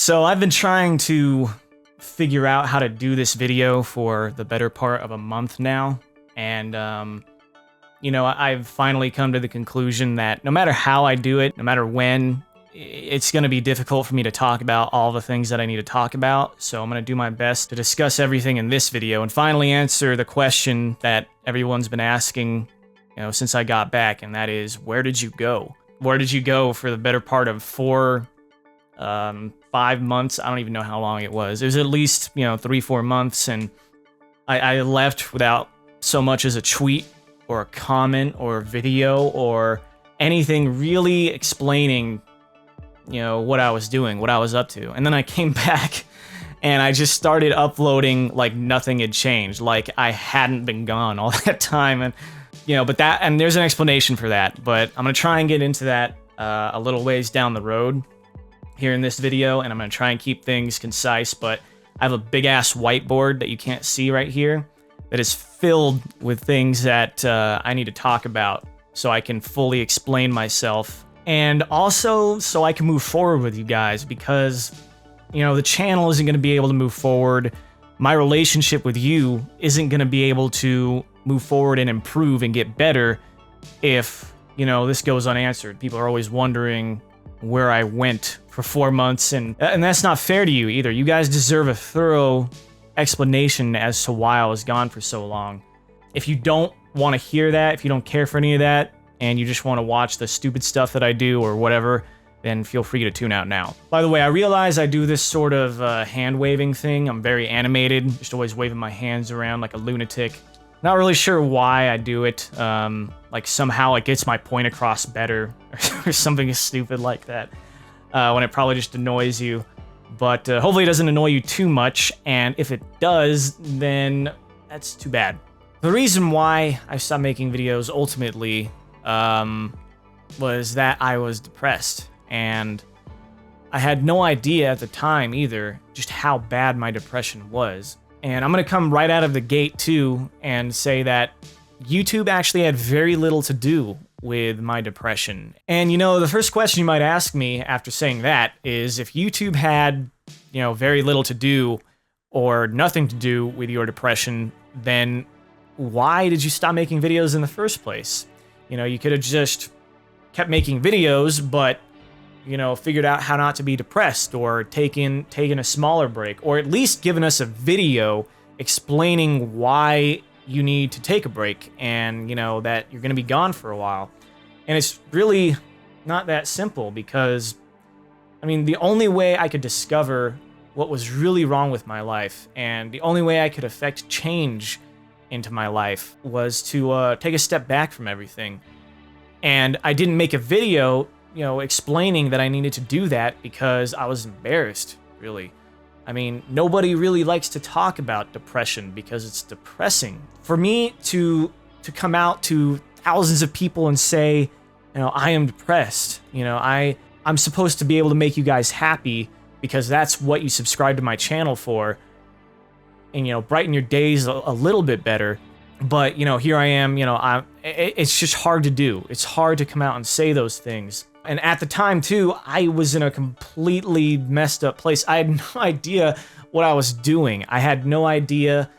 So I've been trying to figure out how to do this video for the better part of a month now, and I've finally come to the conclusion that no matter how I do it, no matter when, it's going to be difficult for me to talk about all the things that I need to talk about. So I'm going to do my best to discuss everything in this video and finally answer the question that everyone's been asking, since I got back, and that is, where did you go? Where did you go for the better part of 5 months? I don't even know how long it was. It was at least, 3-4 months, and I left without so much as a tweet or a comment or a video or anything really explaining, what I was doing, what I was up to. And then I came back and I just started uploading like nothing had changed, like I hadn't been gone all that time. And, and there's an explanation for that, but I'm gonna try and get into that a little ways down the road here in this video, and I'm gonna try and keep things concise. But I have a big ass whiteboard that you can't see right here that is filled with things that I need to talk about so I can fully explain myself, and also so I can move forward with you guys, because the channel isn't going to be able to move forward. My relationship with you isn't going to be able to move forward and improve and get better if this goes unanswered. People are always wondering where I went for 4 months, and that's not fair to you either. You guys deserve a thorough explanation as to why I was gone for so long. If you don't want to hear that, if you don't care for any of that, and you just want to watch the stupid stuff that I do or whatever, then feel free to tune out now. By the way, I realize I do this sort of hand-waving thing. I'm very animated, just always waving my hands around like a lunatic. Not really sure why I do it. Like somehow it gets my point across better or something stupid like that, when it probably just annoys you. But hopefully it doesn't annoy you too much, and if it does, then that's too bad. The reason why I stopped making videos ultimately was that I was depressed, and I had no idea at the time either just how bad my depression was. And I'm gonna come right out of the gate too and say that YouTube actually had very little to do with my depression. And the first question you might ask me after saying that is, if YouTube had very little to do or nothing to do with your depression, then why did you stop making videos in the first place? You could have just kept making videos, but figured out how not to be depressed, or taken a smaller break, or at least given us a video explaining why you need to take a break, and that you're going to be gone for a while. And it's really not that simple, because the only way I could discover what was really wrong with my life, and the only way I could affect change into my life, was to take a step back from everything. And I didn't make a video explaining that I needed to do that because I was embarrassed, really. Nobody really likes to talk about depression because it's depressing. For me to come out to thousands of people and say, I am depressed, I'm supposed to be able to make you guys happy because that's what you subscribe to my channel for, and brighten your days a little bit better. But here I am, it's just hard to do. It's hard to come out and say those things. And at the time too, I was in a completely messed up place. I had no idea what I was doing. I had no idea,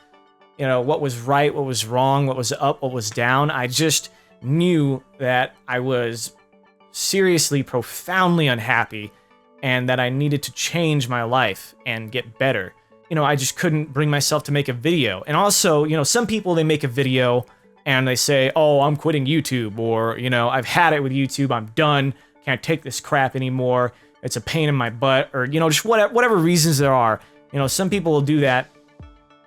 what was right, what was wrong, what was up, what was down. I just knew that I was seriously, profoundly unhappy, and that I needed to change my life and get better. I just couldn't bring myself to make a video. And also, some people, they make a video and they say, oh, I'm quitting YouTube, or, I've had it with YouTube, I'm done, can't take this crap anymore, it's a pain in my butt, or, just whatever reasons there are. Some people will do that,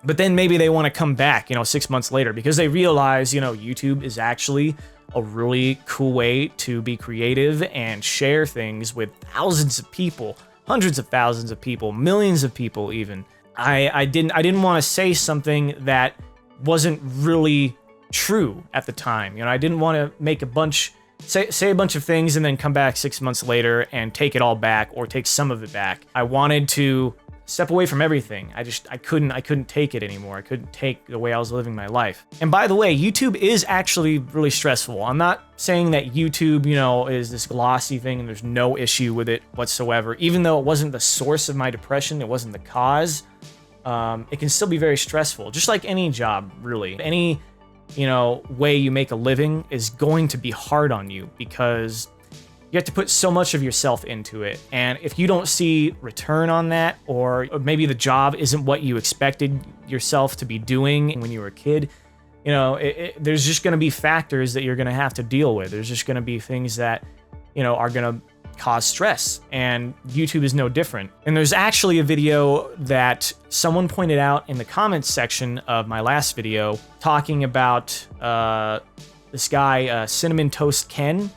but then maybe they want to come back, 6 months later, because they realize, YouTube is actually a really cool way to be creative and share things with thousands of people, hundreds of thousands of people, millions of people even. I didn't want to say something that wasn't really true at the time. I didn't want to make say a bunch of things and then come back 6 months later and take it all back, or take some of it back. I wanted to step away from everything. I couldn't take it anymore. I couldn't take the way I was living my life. And by the way, YouTube is actually really stressful. I'm not saying that YouTube, you know, is this glossy thing and there's no issue with it whatsoever. Even though it wasn't the source of my depression, it wasn't the cause, it can still be very stressful. Just like any job, really. Any, you know, way you make a living is going to be hard on you because you have to put so much of yourself into it. And if you don't see return on that, or maybe the job isn't what you expected yourself to be doing when you were a kid, you know, there's just going to be factors that you're going to have to deal with. There's just going to be things that, you know, are going to cause stress. And YouTube is no different. And there's actually a video that someone pointed out in the comments section of my last video talking about this guy, Cinnamon Toast Ken.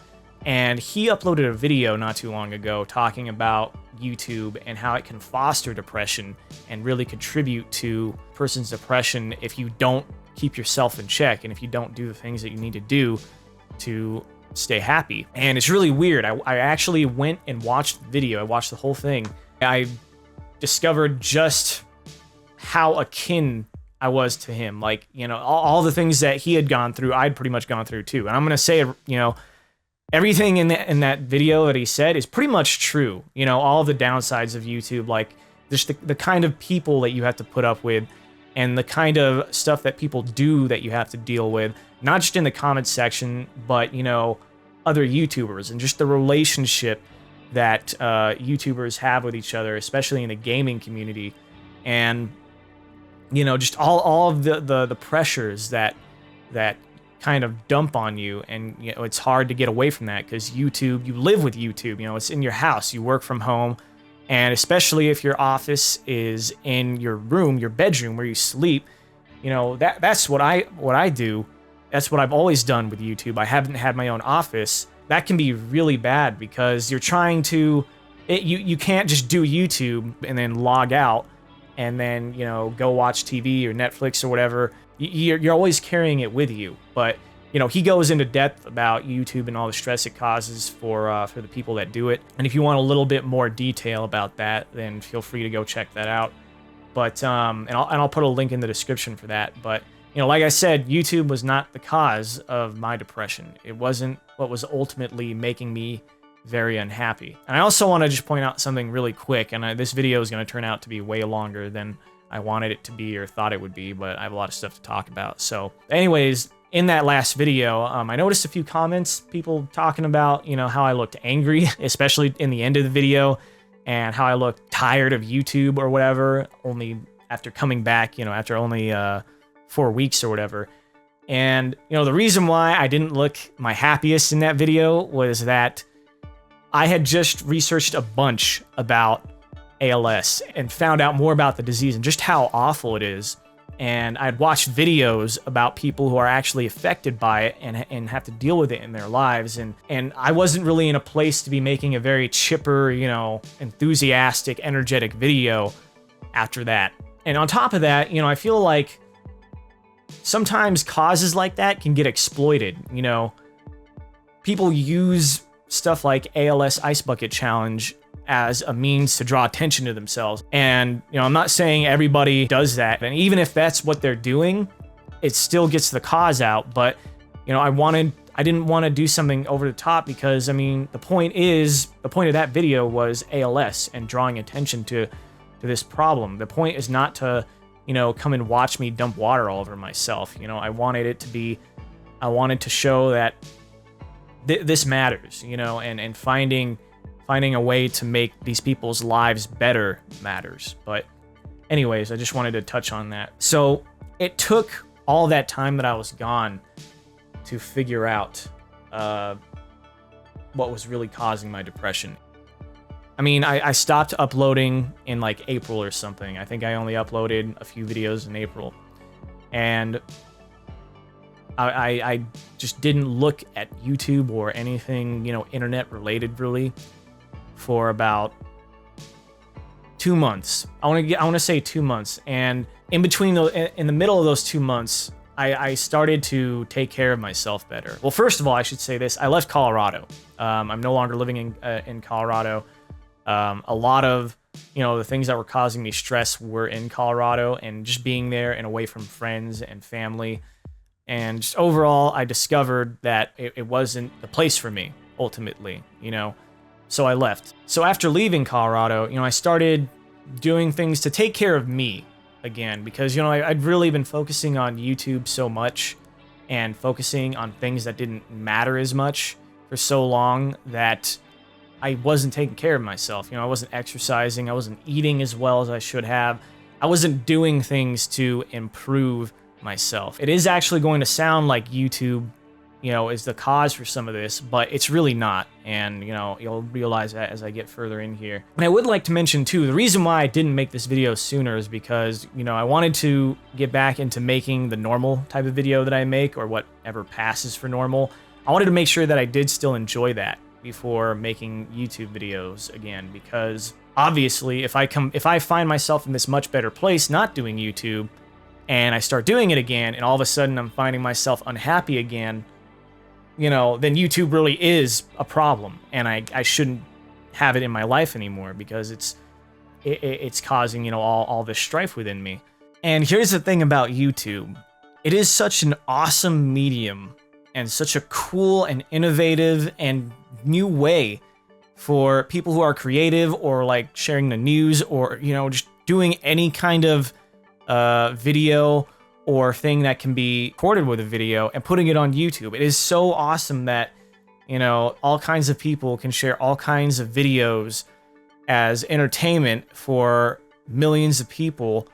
And he uploaded a video not too long ago talking about YouTube and how it can foster depression and really contribute to a person's depression if you don't keep yourself in check and if you don't do the things that you need to do to stay happy. And it's really weird. I actually went and watched the video. I watched the whole thing. I discovered just how akin I was to him. Like, you know, all the things that he had gone through, I'd pretty much gone through too. And I'm going to say, you know, everything in that video that he said is pretty much true. You know, all the downsides of YouTube, like just the kind of people that you have to put up with and the kind of stuff that people do that you have to deal with, not just in the comments section, but, you know, other YouTubers and just the relationship that YouTubers have with each other, especially in the gaming community. And, you know, just all of the pressures that kind of dump on you, and you know it's hard to get away from that because YouTube, you live with YouTube, you know, it's in your house, you work from home, and especially if your office is in your room, your bedroom where you sleep, you know, that's what I do. That's what I've always done with YouTube. I haven't had my own office. That can be really bad because you're trying to you can't just do YouTube and then log out and then, you know, go watch TV or Netflix or whatever. You're always carrying it with you. But, you know, he goes into depth about YouTube and all the stress it causes for the people that do it. And if you want a little bit more detail about that, then feel free to go check that out. But and I'll put a link in the description for that. But, you know, like I said, YouTube was not the cause of my depression. It wasn't what was ultimately making me very unhappy. And I also want to just point out something really quick. And this video is going to turn out to be way longer than I wanted it to be or thought it would be, but I have a lot of stuff to talk about. So anyways, in that last video, I noticed a few comments, people talking about, you know, how I looked angry, especially in the end of the video, and how I looked tired of YouTube or whatever, only after coming back, you know, after only 4 weeks or whatever. And, you know, the reason why I didn't look my happiest in that video was that I had just researched a bunch about ALS and found out more about the disease and just how awful it is. And I'd watched videos about people who are actually affected by it and have to deal with it in their lives. And I wasn't really in a place to be making a very chipper, you know, enthusiastic, energetic video after that. And on top of that, you know, I feel like sometimes causes like that can get exploited. You know, people use stuff like ALS Ice Bucket Challenge as a means to draw attention to themselves. And, you know, I'm not saying everybody does that. And even if that's what they're doing, it still gets the cause out. But, you know, I didn't want to do something over the top because, I mean, the point of that video was ALS and drawing attention to this problem. The point is not to, you know, come and watch me dump water all over myself. You know, I wanted to show that this matters, you know, and finding a way to make these people's lives better matters. But anyways, I just wanted to touch on that. So it took all that time that I was gone to figure out what was really causing my depression. I mean, I stopped uploading in like April or something. I think I only uploaded a few videos in April. And I just didn't look at YouTube or anything, you know, internet related really for about 2 months. I want to say 2 months. And in the middle of those 2 months, I started to take care of myself better. Well, first of all, I should say this. I left Colorado. I'm no longer living in Colorado. A lot of the things that were causing me stress were in Colorado, and just being there and away from friends and family. And just overall, I discovered that it wasn't the place for me, ultimately, So I left. So after leaving Colorado, I started doing things to take care of me again, because, I'd really been focusing on YouTube so much and focusing on things that didn't matter as much for so long that I wasn't taking care of myself. I wasn't exercising. I wasn't eating as well as I should have. I wasn't doing things to improve myself. It is actually going to sound like YouTube, is the cause for some of this, but it's really not. And, you'll realize that as I get further in here. And I would like to mention too, the reason why I didn't make this video sooner is because, I wanted to get back into making the normal type of video that I make, or whatever passes for normal. I wanted to make sure that I did still enjoy that before making YouTube videos again, because obviously if I find myself in this much better place not doing YouTube, and I start doing it again, and all of a sudden I'm finding myself unhappy again, then YouTube really is a problem, and I shouldn't have it in my life anymore, because it's causing, all this strife within me. And here's the thing about YouTube. It is such an awesome medium, and such a cool and innovative and new way for people who are creative, or like sharing the news, or, just doing any kind of video or thing that can be recorded with a video and putting it on YouTube. It is so awesome that, all kinds of people can share all kinds of videos as entertainment for millions of people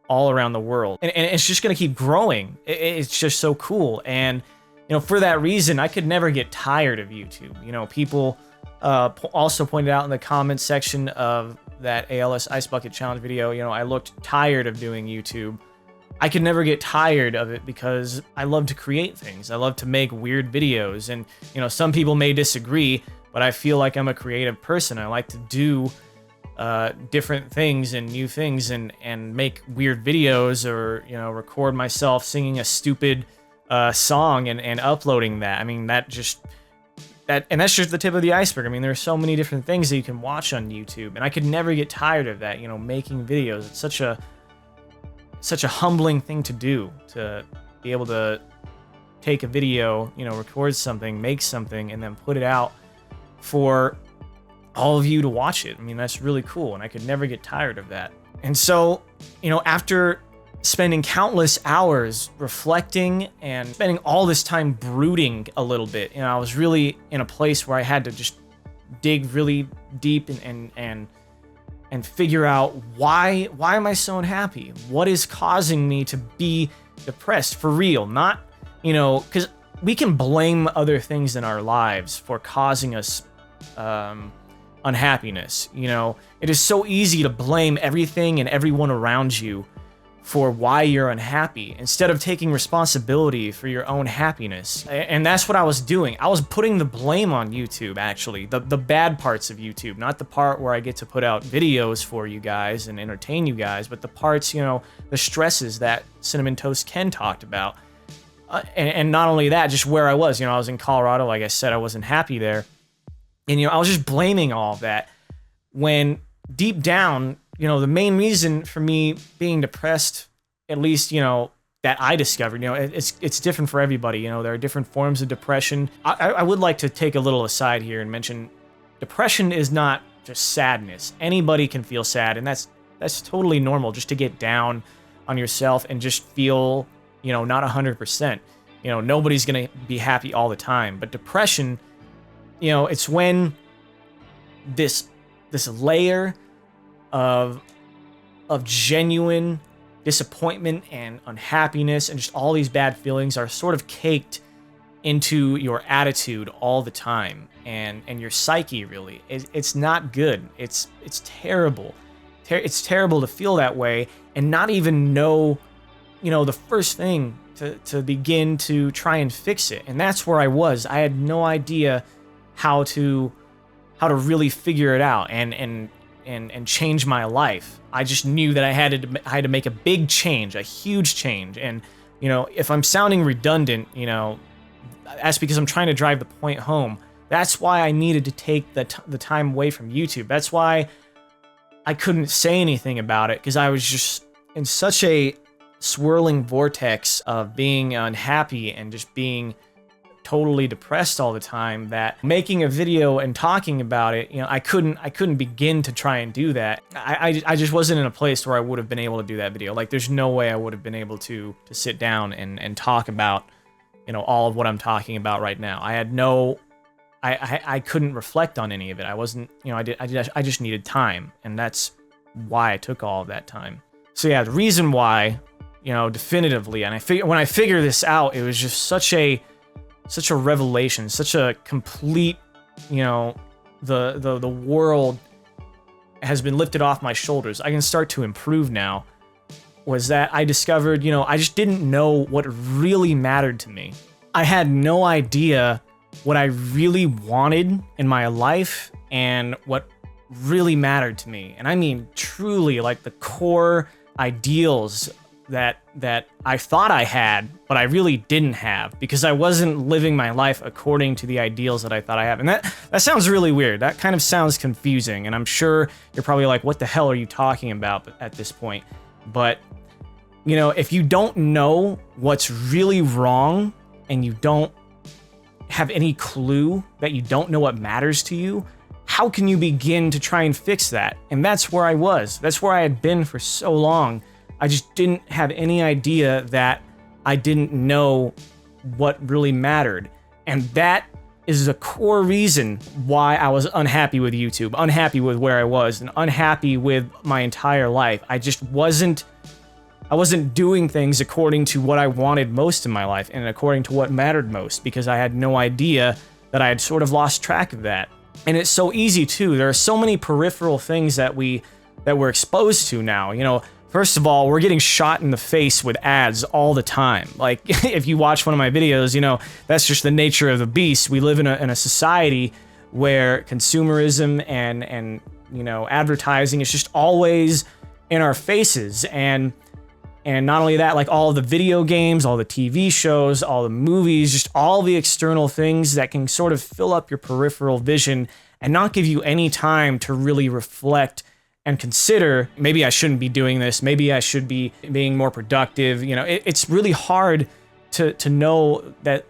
all around the world. And it's just going to keep growing. It's just so cool. And, for that reason, I could never get tired of YouTube. People also pointed out in the comments section of that ALS Ice Bucket Challenge video, I looked tired of doing YouTube. I could never get tired of it, because I love to create things. I love to make weird videos, and, some people may disagree, but I feel like I'm a creative person. I like to do different things and new things, and make weird videos, or, record myself singing a stupid song and uploading that. I mean, that's just the tip of the iceberg. I mean, there's so many different things that you can watch on YouTube, and I could never get tired of that, making videos. It's such a humbling thing to do, to be able to take a video, record something, make something, and then put it out for all of you to watch it. I mean, that's really cool, and I could never get tired of that. And so, after spending countless hours reflecting and spending all this time brooding a little bit, I was really in a place where I had to just dig really deep and figure out why am I so unhappy? What is causing me to be depressed for real? Not, because we can blame other things in our lives for causing us unhappiness. It is so easy to blame everything and everyone around you for why you're unhappy, instead of taking responsibility for your own happiness. And that's what I was doing. I was putting the blame on YouTube, actually. The bad parts of YouTube, not the part where I get to put out videos for you guys and entertain you guys, but the parts, the stresses that Cinnamon Toast Ken talked about. And not only that, just where I was. I was in Colorado, like I said, I wasn't happy there. And, I was just blaming all of that, when deep down, the main reason for me being depressed, at least, that I discovered, it's different for everybody. There are different forms of depression. I would like to take a little aside here and mention depression is not just sadness. Anybody can feel sad, and that's totally normal, just to get down on yourself and just feel, not 100%. Nobody's going to be happy all the time. But depression, it's when this layer of genuine disappointment and unhappiness and just all these bad feelings are sort of caked into your attitude all the time, and your psyche, really. It's not good. It's terrible. It's terrible to feel that way and not even know, the first thing to begin to try and fix it. And that's where I was. I had no idea how to really figure it out and change my life. I just knew that I had to make a big change, a huge change. And, if I'm sounding redundant, that's because I'm trying to drive the point home. That's why I needed to take the time away from YouTube. That's why I couldn't say anything about it because I was just in such a swirling vortex of being unhappy and just being totally depressed all the time that making a video and talking about it, I couldn't begin to try and do that. I just wasn't in a place where I would have been able to do that video. Like, there's no way I would have been able to sit down and talk about, all of what I'm talking about right now. I couldn't reflect on any of it. I wasn't, I just needed time, and that's why I took all of that time. So yeah, the reason why, definitively, and when I figured this out, it was just such a revelation, such a complete, the world has been lifted off my shoulders. I can start to improve now. Was that I discovered, I just didn't know what really mattered to me. I had no idea what I really wanted in my life and what really mattered to me. And I mean, truly, like the core ideals that I thought I had, but I really didn't have, because I wasn't living my life according to the ideals that I thought I have. And that sounds really weird. That kind of sounds confusing. And I'm sure you're probably like, what the hell are you talking about at this point? But, if you don't know what's really wrong and you don't have any clue that you don't know what matters to you, how can you begin to try and fix that? And that's where I was. That's where I had been for so long. I just didn't have any idea that I didn't know what really mattered. And that is the core reason why I was unhappy with YouTube, unhappy with where I was, and unhappy with my entire life. I wasn't doing things according to what I wanted most in my life and according to what mattered most, because I had no idea that I had sort of lost track of that. And it's so easy too. There are so many peripheral things that we're exposed to now. First of all, we're getting shot in the face with ads all the time. Like, if you watch one of my videos, that's just the nature of the beast. We live in a society where consumerism and advertising is just always in our faces. And not only that, like all of the video games, all the TV shows, all the movies, just all the external things that can sort of fill up your peripheral vision and not give you any time to really reflect and consider, maybe I shouldn't be doing this, maybe I should be being more productive. It's really hard to know that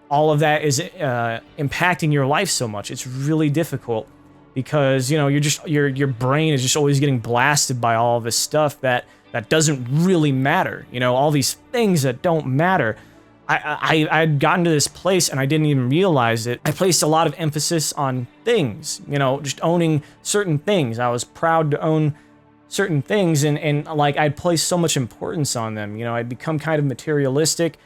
all of that is impacting your life so much. It's really difficult because, your brain is just always getting blasted by all of this stuff that doesn't really matter. All these things that don't matter. I'd gotten to this place and I didn't even realize it. I placed a lot of emphasis on things, just owning certain things. I was proud to own certain things, and like I'd placed so much importance on them. I'd become kind of materialistic.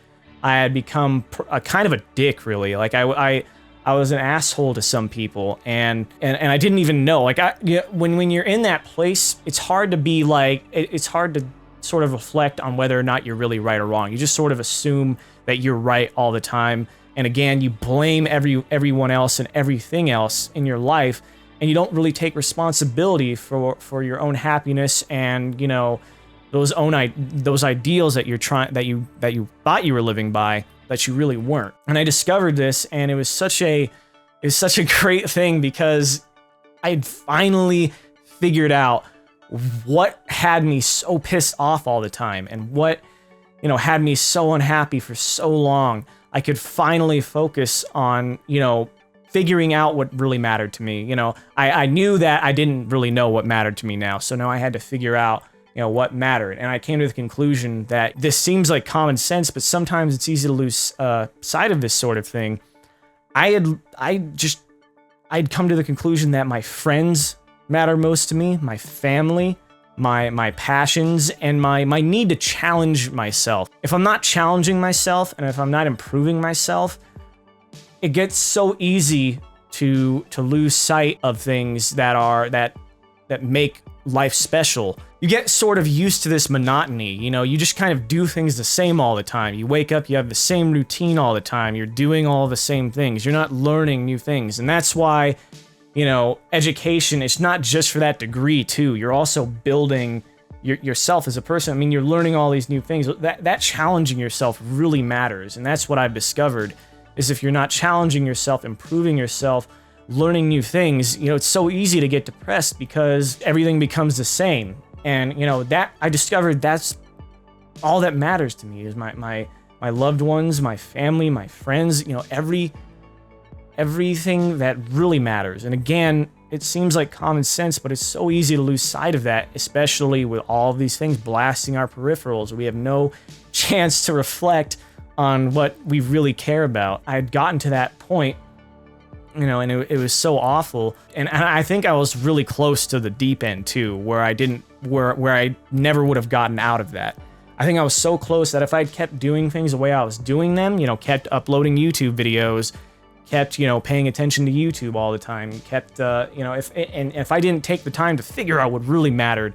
I had become a kind of a dick, really. Like I was an asshole to some people, and I didn't even know. Like when you're in that place, it's hard to be like, it's hard to sort of reflect on whether or not you're really right or wrong. You just sort of assume that you're right all the time. And again, you blame everyone else and everything else in your life, and you don't really take responsibility for your own happiness and, those ideals that you thought you were living by, that you really weren't. And I discovered this, and it was such a great thing, because I had finally figured out what had me so pissed off all the time, and what had me so unhappy for so long. I could finally focus on, figuring out what really mattered to me. I knew that I didn't really know what mattered to me now. So now I had to figure out, what mattered. And I came to the conclusion that this seems like common sense, but sometimes it's easy to lose sight of this sort of thing. I'd come to the conclusion that my friends matter most to me, my family, my passions, and my need to challenge myself. If I'm not challenging myself, and if I'm not improving myself, it gets so easy to lose sight of things that make life special. You get sort of used to this monotony. You just kind of do things the same all the time. You wake up, you have the same routine all the time. You're doing all the same things. You're not learning new things. And that's why, education, it's not just for that degree too. You're also building yourself as a person. I mean, you're learning all these new things. That challenging yourself really matters. And that's what I've discovered, is if you're not challenging yourself, improving yourself, learning new things, it's so easy to get depressed because everything becomes the same. And, that I discovered that's all that matters to me is my loved ones, my family, my friends, everything that really matters. And again, it seems like common sense, but it's so easy to lose sight of that, especially with all of these things blasting our peripherals. We have no chance to reflect on what we really care about. I had gotten to that point, and it was so awful. And I think I was really close to the deep end too, where I never would have gotten out of that. I think I was so close that if I'd kept doing things the way I was doing them, kept uploading YouTube videos, kept, paying attention to YouTube all the time, kept, if I didn't take the time to figure out what really mattered,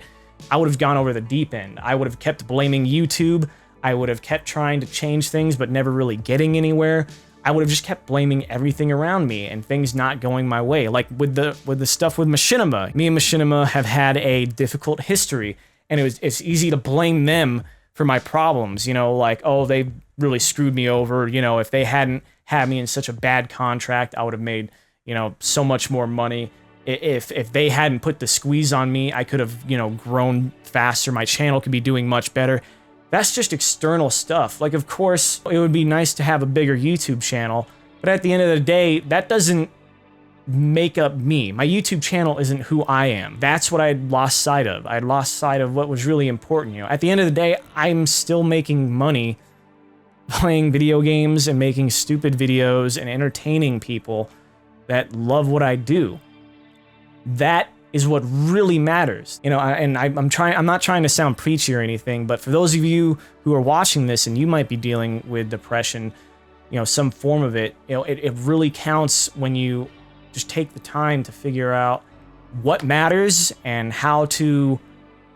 I would have gone over the deep end. I would have kept blaming YouTube. I would have kept trying to change things, but never really getting anywhere. I would have just kept blaming everything around me and things not going my way. Like with the stuff with Machinima. Me and Machinima have had a difficult history, and it's easy to blame them for my problems, like, oh, they really screwed me over. If they hadn't had me in such a bad contract, I would have made, so much more money. If they hadn't put the squeeze on me, I could have, grown faster. My channel could be doing much better. That's just external stuff. Like, of course, it would be nice to have a bigger YouTube channel, but at the end of the day, that doesn't make up me. My YouTube channel isn't who I am. That's what I'd lost sight of. I'd lost sight of what was really important. At the end of the day, I'm still making money playing video games and making stupid videos and entertaining people that love what I do. That is what really matters. I'm not trying to sound preachy or anything, but for those of you who are watching this and you might be dealing with depression, some form of it, it really counts when you just take the time to figure out what matters and how to,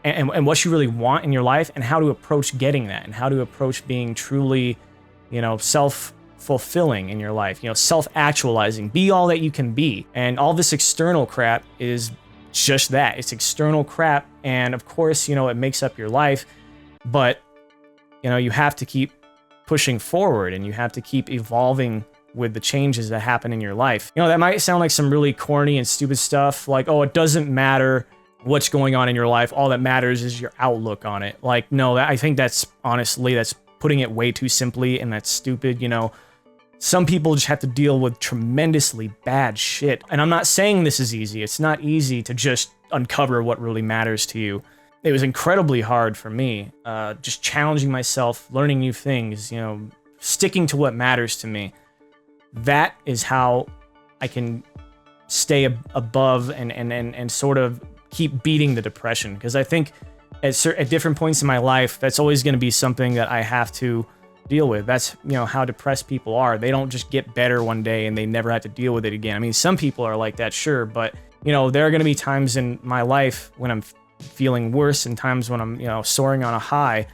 and what you really want in your life, and how to approach getting that, and how to approach being truly, self-fulfilling in your life, self-actualizing, be all that you can be. And all this external crap is just that. It's external crap, and of course, it makes up your life, but, you have to keep pushing forward, and you have to keep evolving with the changes that happen in your life. That might sound like some really corny and stupid stuff, like, oh, it doesn't matter what's going on in your life, all that matters is your outlook on it. Like, no, I think that's putting it way too simply, and that's stupid. Some people just have to deal with tremendously bad shit. And I'm not saying this is easy. It's not easy to just uncover what really matters to you. It was incredibly hard for me, just challenging myself, learning new things, sticking to what matters to me. That is how I can stay above and sort of keep beating the depression. Because I think at different points in my life, that's always going to be something that I have to deal with. That's, how depressed people are. They don't just get better one day and they never have to deal with it again. I mean, some people are like that, sure, but, there are going to be times in my life when I'm feeling worse and times when I'm, soaring on a high.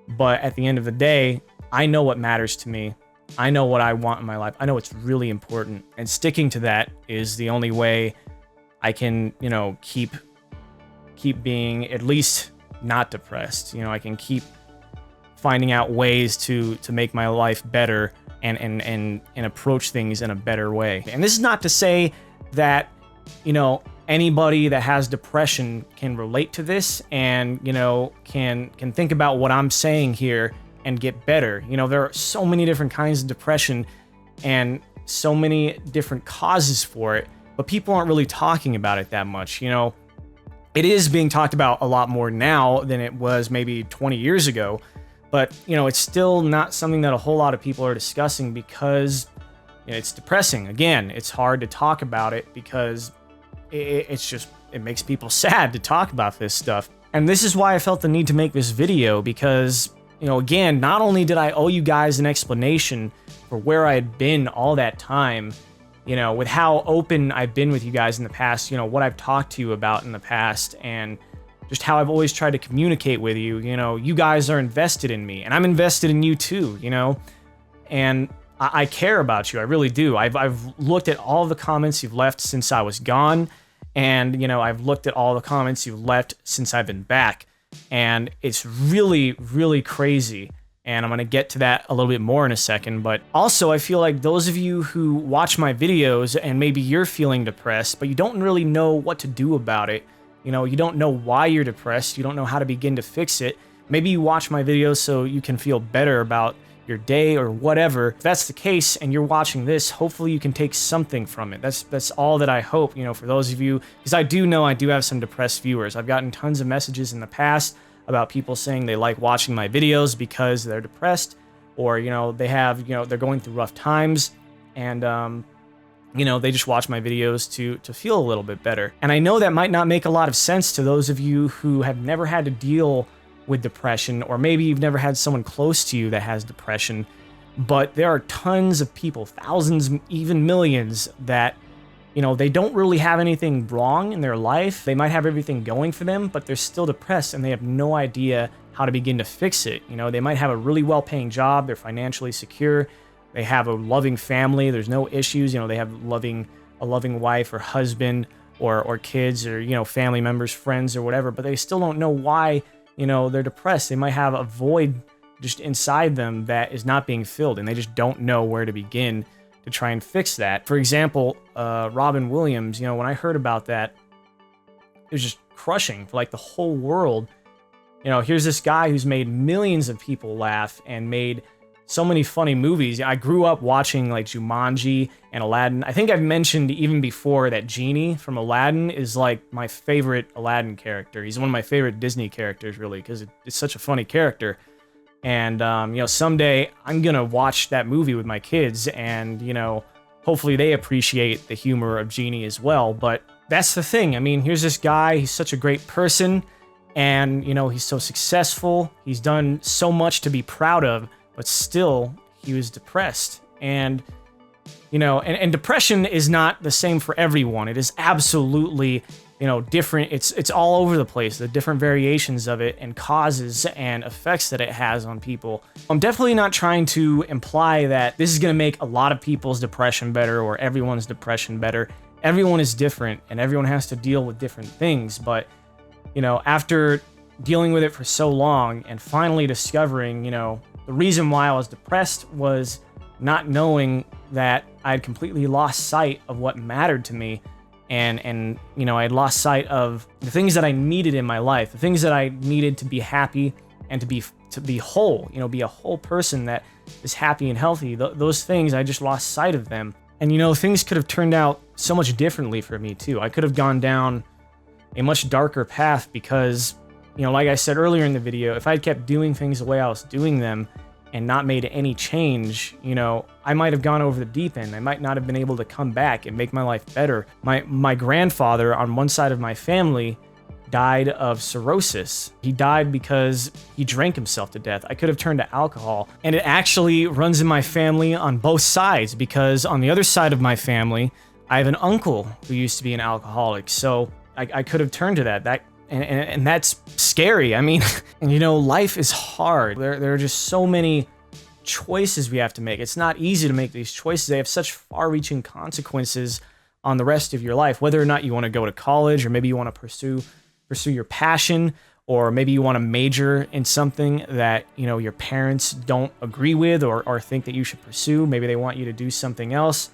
But at the end of the day, I know what matters to me. I know what I want in my life. I know it's really important. And sticking to that is the only way I can, keep being at least not depressed. I can keep finding out ways to make my life better and approach things in a better way. And this is not to say that, anybody that has depression can relate to this and, can think about what I'm saying here and get better. There are so many different kinds of depression and so many different causes for it, but people aren't really talking about it that much. It is being talked about a lot more now than it was maybe 20 years ago, but it's still not something that a whole lot of people are discussing because it's depressing. Again, it's hard to talk about it because it makes people sad to talk about this stuff. And this is why I felt the need to make this video, because again, not only did I owe you guys an explanation for where I had been all that time, with how open I've been with you guys in the past, what I've talked to you about in the past, and just how I've always tried to communicate with you. You guys are invested in me, and I'm invested in you too, and I care about you. I really do. I've looked at all the comments you've left since I was gone, and, I've looked at all the comments you've left since I've been back, and it's really, really crazy. and I'm going to get to that a little bit more in a second. But also, I feel like those of you who watch my videos and maybe you're feeling depressed, but you don't really know what to do about it. You know, you don't know why you're depressed. You don't know how to begin to fix it. Maybe you watch my videos so you can feel better about your day or whatever. If that's the case and you're watching this, hopefully you can take something from it. That's all that I hope, you know, for those of you, because I do know I do have some depressed viewers. I've gotten tons of messages in the past about people saying they like watching my videos because they're depressed, or, you know, they have, you know, they're going through rough times, and you know, they just watch my videos to feel a little bit better. And I know that might not make a lot of sense to those of you who have never had to deal with depression, or maybe you've never had someone close to you that has depression, but there are tons of people, thousands, even millions, that, you know, they don't really have anything wrong in their life. They might have everything going for them, but they're still depressed and they have no idea how to begin to fix it. You know, they might have a really well-paying job, they're financially secure, they have a loving family, there's no issues, you know, they have a loving wife or husband or kids, or, you know, family members, friends, or whatever, but they still don't know why, you know, they're depressed. They might have a void just inside them that is not being filled, and they just don't know where to begin to try and fix that. For example, Robin Williams, you know, when I heard about that, it was just crushing for like the whole world. You know, here's this guy who's made millions of people laugh and made so many funny movies. I grew up watching like Jumanji and Aladdin. I think I've mentioned even before that Genie from Aladdin is like my favorite Aladdin character. He's one of my favorite Disney characters, really, because it's such a funny character. And, you know, someday I'm going to watch that movie with my kids, and, you know, hopefully they appreciate the humor of Genie as well. But that's the thing. I mean, here's this guy. He's such a great person, and, you know, he's so successful. He's done so much to be proud of, but still he was depressed. And, you know, and depression is not the same for everyone. It is absolutely, you know, different. It's all over the place, the different variations of it and causes and effects that it has on people. I'm definitely not trying to imply that this is going to make a lot of people's depression better or everyone's depression better. Everyone is different and everyone has to deal with different things. But, you know, after dealing with it for so long and finally discovering, you know, the reason why I was depressed was not knowing that I had completely lost sight of what mattered to me. And you know, I had lost sight of the things that I needed in my life, the things that I needed to be happy and to be whole, you know, be a whole person that is happy and healthy. Those things, I just lost sight of them. And, you know, things could have turned out so much differently for me too. I could have gone down a much darker path because, you know, like I said earlier in the video, if I'd kept doing things the way I was doing them and not made any change, you know, I might have gone over the deep end. I might not have been able to come back and make my life better. My grandfather on one side of my family died of cirrhosis. He died because he drank himself to death. I could have turned to alcohol. And it actually runs in my family on both sides, because on the other side of my family, I have an uncle who used to be an alcoholic. So I could have turned to that. And that's scary. I mean, and you know, life is hard. There are just so many choices we have to make. It's not easy to make these choices. They have such far-reaching consequences on the rest of your life, whether or not you want to go to college, or maybe you want to pursue your passion, or maybe you want to major in something that, you know, your parents don't agree with or think that you should pursue. Maybe they want you to do something else.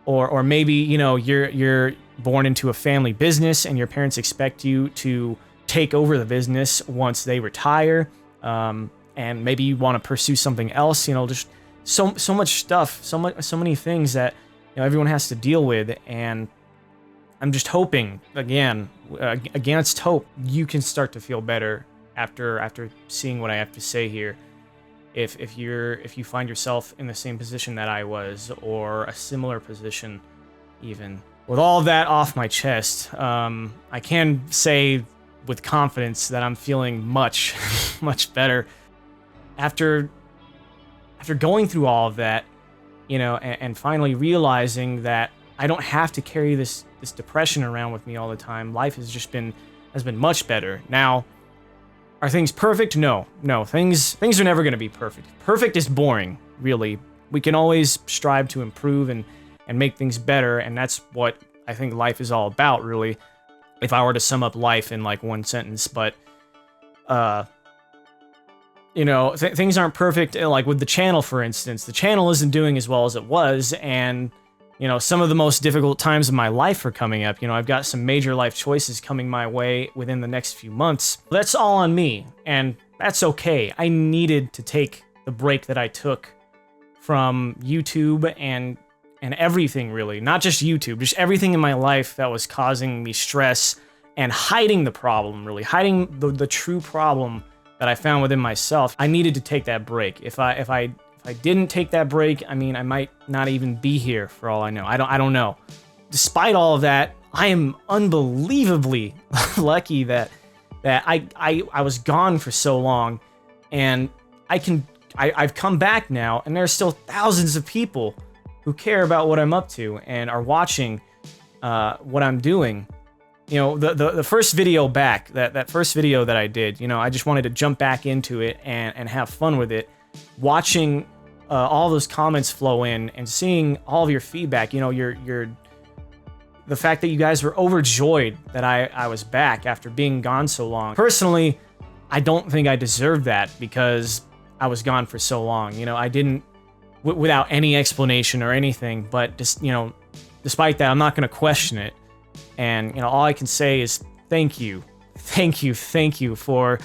Or maybe, you know, you're born into a family business and your parents expect you to take over the business once they retire. And maybe you want to pursue something else, you know, just so much stuff, so many things that, you know, everyone has to deal with. And I'm just hoping, again, against hope, you can start to feel better after seeing what I have to say here. If you find yourself in the same position that I was, or a similar position even. With all of that off my chest, I can say with confidence that I'm feeling much, much better. After going through all of that, you know, and finally realizing that I don't have to carry this depression around with me all the time. Life has been much better. Now, are things perfect? No. Things are never going to be perfect. Perfect is boring, really. We can always strive to improve and make things better, and that's what I think life is all about, really. If I were to sum up life in like one sentence, but you know, things aren't perfect. Like with the channel, for instance, the channel isn't doing as well as it was, and you know, some of the most difficult times of my life are coming up. You know, I've got some major life choices coming my way within the next few months. That's all on me, and that's okay. I needed to take the break that I took from YouTube and everything, really. Not just YouTube, just everything in my life that was causing me stress and hiding the problem, really. Hiding the true problem that I found within myself. I needed to take that break. If I didn't take that break, I mean, I might not even be here for all I know. I don't know. Despite all of that, I am unbelievably lucky that I was gone for so long, and I've come back now, and there's still thousands of people who care about what I'm up to and are watching what I'm doing. You know, the first video back, that first video that I did, you know, I just wanted to jump back into it and have fun with it. Watching all those comments flow in and seeing all of your feedback, you know, the fact that you guys were overjoyed that I was back after being gone so long. Personally, I don't think I deserved that because I was gone for so long. You know, I didn't, without any explanation or anything, but just, you know, despite that, I'm not going to question it. And, you know, all I can say is thank you. Thank you for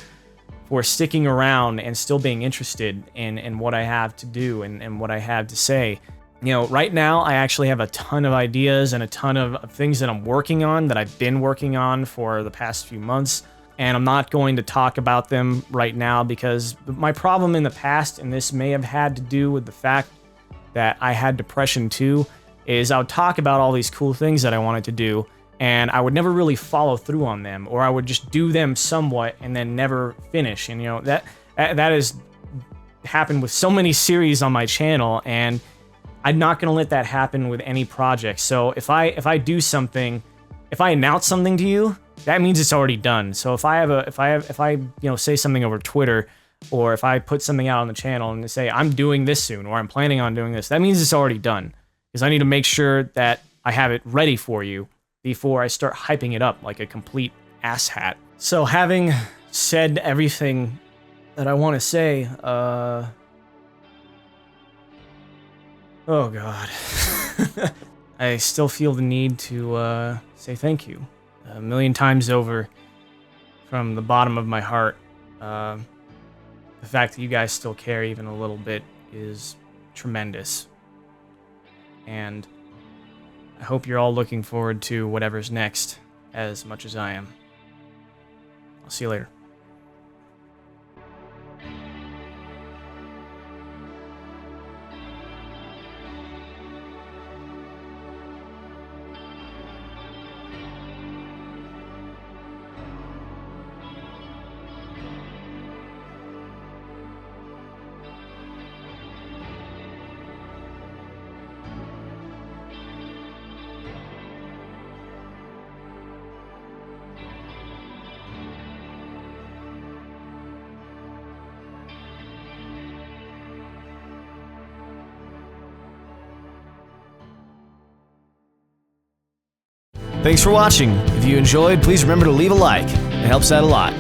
sticking around and still being interested in what I have to do and what I have to say. You know, right now, I actually have a ton of ideas and a ton of things that I'm working on, that I've been working on for the past few months. And I'm not going to talk about them right now because my problem in the past, and this may have had to do with the fact that I had depression too, is I would talk about all these cool things that I wanted to do, and I would never really follow through on them, or I would just do them somewhat and then never finish. And you know, that has happened with so many series on my channel, and I'm not going to let that happen with any project. So if I do something, if I announce something to you, that means it's already done. So if I you know, say something over Twitter, or if I put something out on the channel and say I'm doing this soon, or I'm planning on doing this, that means it's already done. Because I need to make sure that I have it ready for you before I start hyping it up like a complete asshat. So having said everything that I want to say, oh god. I still feel the need to say thank you a million times over from the bottom of my heart. The fact that you guys still care even a little bit is tremendous. And I hope you're all looking forward to whatever's next as much as I am. I'll see you later. Thanks for watching. If you enjoyed, please remember to leave a like. It helps out a lot.